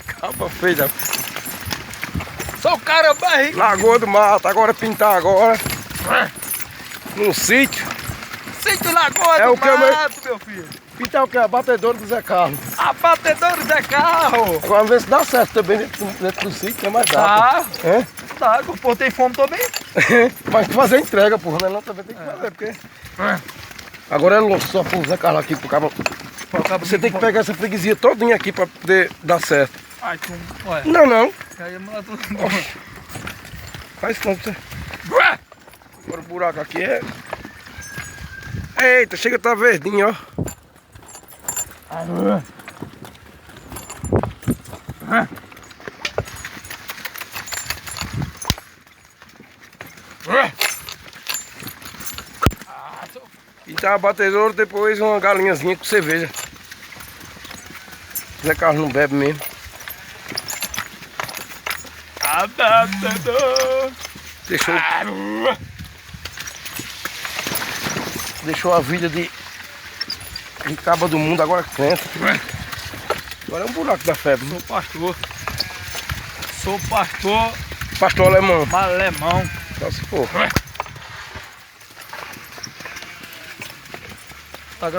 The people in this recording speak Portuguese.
Caba feia. Só o cara barriga. Lagoa do Mato, agora pintar agora. No sítio. Sítio Lagoa É do o que eu Mato, meu filho. Pintar o que? A batedoura do Zé Carlos. Abatedor Zé Carro. Agora vamos ver se dá certo também dentro do sítio, que é mais Tá, rápido. É? tá, o povo tem fome também. Mas fazer entrega, porra, né? Não, também tem que fazer, porque... Agora é louco só pro Zé Carlos aqui, pro cabo. Você tem que pegar essa freguesia todinha aqui pra poder dar certo. Ai, tu... Olha. Não, não. Aí manda tudo. Faz conta você. Agora o buraco aqui é... Eita, chega, tá verdinho, ó. Pintar a batedoura, depois uma galinhazinha com cerveja. Zé Carlos não bebe mesmo. Abatedor. Deixou a vida de caba do mundo, agora cresce. Agora é um buraco da febre. Sou pastor. Sou pastor Pastor alemão. alemão. Só se for. Tá